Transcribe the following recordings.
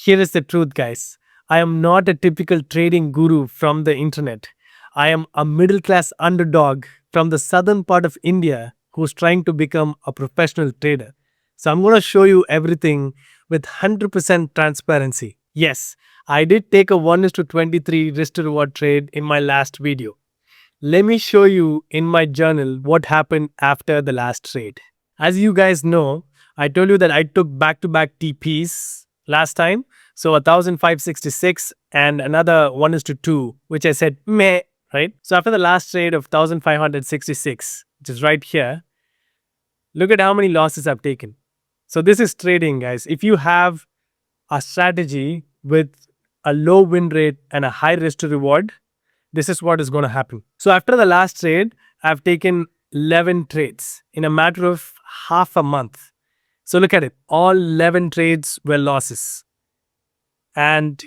Here is the truth, guys. I am not a typical trading guru from the internet. I am a middle class underdog from the southern part of India who's trying to become a professional trader. So I'm going to show you everything with 100% transparency. Yes, I did take a 1 is to 23 risk to reward trade in my last video. Let me show you in my journal what happened after the last trade. As you guys know, I told you that I took back-to-back TPs last time. So 1,566 and another 1 is to 2, which I said meh, right? So after the last trade of 1,566, which is right here, look at how many losses I've taken. So this is trading, guys. If you have a strategy with a low win rate and a high risk to reward, this is what is going to happen. So after the last trade, I've taken 11 trades in a matter of half a month. So look at it. All 11 trades were losses. And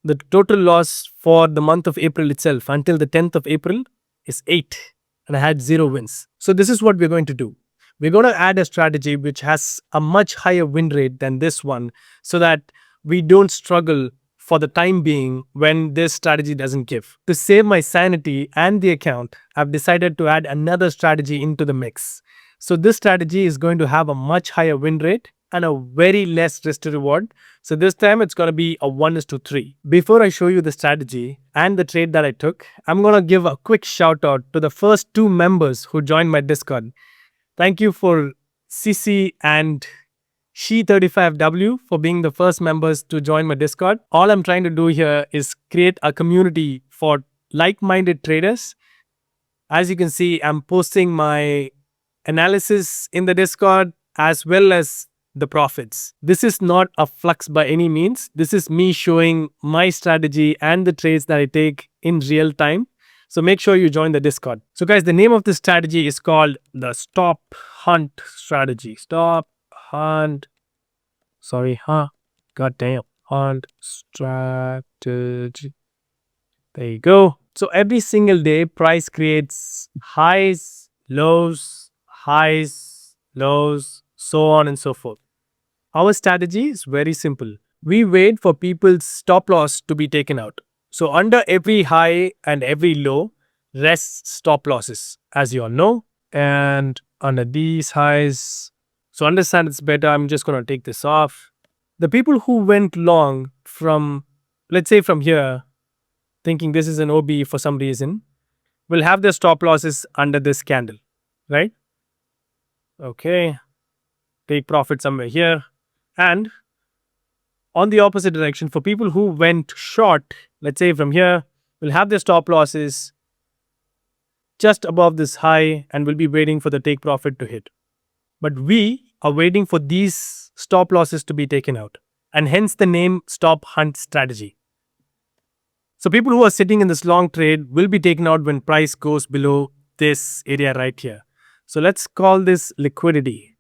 the total loss for the month of April itself until the 10th of April is 8. And I had 0 wins. So this is what we're going to do. We're going to add a strategy which has a much higher win rate than this one so that we don't struggle for the time being when this strategy doesn't give. To save my sanity and the account, I've decided to add another strategy into the mix. So this strategy is going to have a much higher win rate and a very less risk to reward. So this time it's going to be a 1 is to 3. Before I show you the strategy and the trade that I took, I'm going to give a quick shout out to the first 2 members who joined my Discord. Thank you for Sisi and She35W for being the first members to join my Discord. All I'm trying to do here is create a community for like-minded traders. As you can see, I'm posting my analysis in the Discord as well as the profits. This is not a flux by any means. This is me showing my strategy and the trades that I take in real time. So make sure you join the Discord. So guys, the name of this strategy is called the Stop Hunt strategy. Stop Hunt. Goddamn. Hunt strategy. There you go. So every single day, price creates highs, lows, so on and so forth. Our strategy is very simple. We wait for people's stop loss to be taken out. So under every high and every low, rests stop losses, as you all know. And under these highs, so understand it's better, I'm just going to take this off. The people who went long from, let's say from here, thinking this is an OB for some reason, will have their stop losses under this candle, right? Okay. Take profit somewhere here. And on the opposite direction, for people who went short, let's say from here, will have their stop losses just above this high and will be waiting for the take profit to hit. But we are waiting for these stop losses to be taken out, and hence the name Stop Hunt strategy. So people who are sitting in this long trade will be taken out when price goes below this area right here. So let's call this liquidity.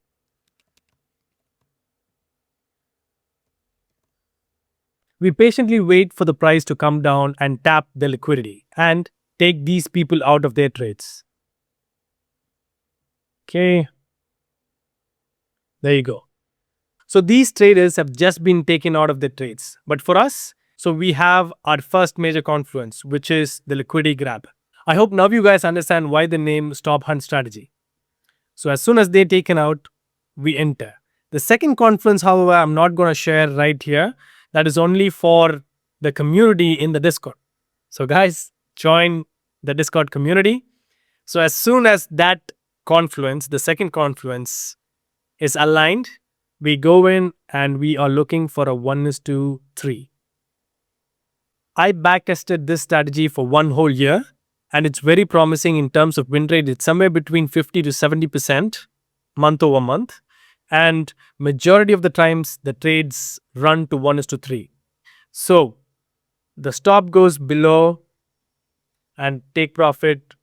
We patiently wait for the price to come down and tap the liquidity and take these people out of their trades. Okay. There you go. So these traders have just been taken out of their trades. But for us, so we have our first major confluence, which is the liquidity grab. I hope now you guys understand why the name Stop Hunt strategy. So as soon as they're taken out, we enter. The second confluence, however, I'm not going to share right here. That is only for the community in the Discord. So guys, join the Discord community. So as soon as that confluence, the second confluence is aligned, we go in and we are looking for a 1 is to 3. I backtested this strategy for 1 whole year and it's very promising in terms of win rate. It's somewhere between 50 to 70% month over month. And majority of the times, the trades run to 1 is to 3. So the stop goes below and take profit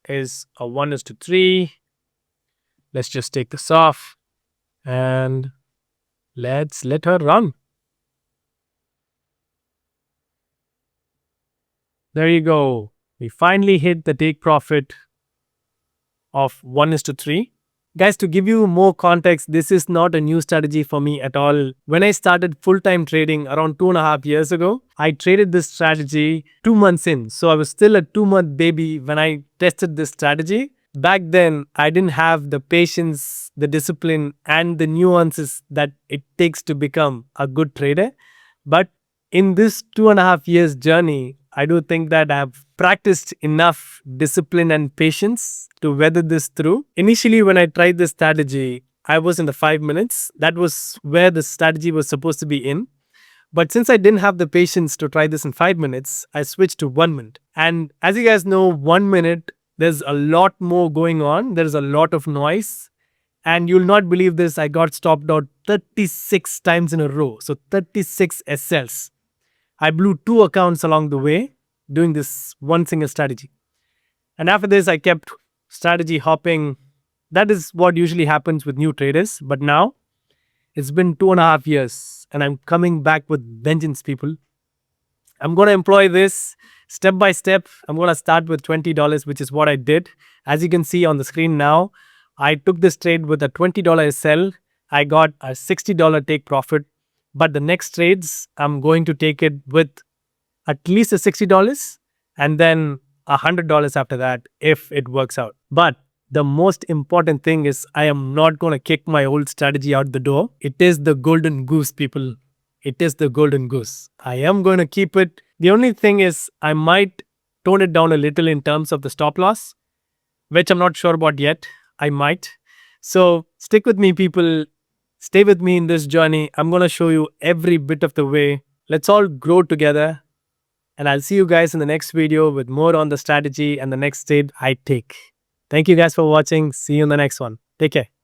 is a 1 is to 3. Let's just take this off and let's let her run. There you go. We finally hit the take profit of 1 is to 3. Guys, to give you more context, this is not a new strategy for me at all. When I started full time trading around 2.5 years ago, I traded this strategy 2 months in. So I was still a 2 month baby when I tested this strategy. Back then, I didn't have the patience, the discipline, and the nuances that it takes to become a good trader. But in this 2.5 years journey, I do think that I've practiced enough discipline and patience to weather this through. Initially, when I tried this strategy, I was in the 5 minutes. That was where the strategy was supposed to be in. But since I didn't have the patience to try this in 5 minutes, I switched to 1 minute. And as you guys know, 1 minute, there's a lot more going on. There's a lot of noise. And you'll not believe this, I got stopped out 36 times in a row. So 36 SLs. I blew 2 accounts along the way doing this one single strategy. And after this, I kept strategy hopping. That is what usually happens with new traders. But now it's been 2.5 years and I'm coming back with vengeance, people. I'm going to employ this step by step. I'm going to start with $20, which is what I did. As you can see on the screen now, I took this trade with a $20 SL. I got a $60 take profit. But the next trades, I'm going to take it with at least a $60 and then $100 after that if it works out. But the most important thing is I am not going to kick my old strategy out the door. It is the golden goose, people. It is the golden goose. I am going to keep it. The only thing is I might tone it down a little in terms of the stop loss, which I'm not sure about yet. I might. So stick with me, people. Stay with me in this journey. I'm going to show you every bit of the way. Let's all grow together. And I'll see you guys in the next video with more on the strategy and the next trade I take. Thank you guys for watching. See you in the next one. Take care.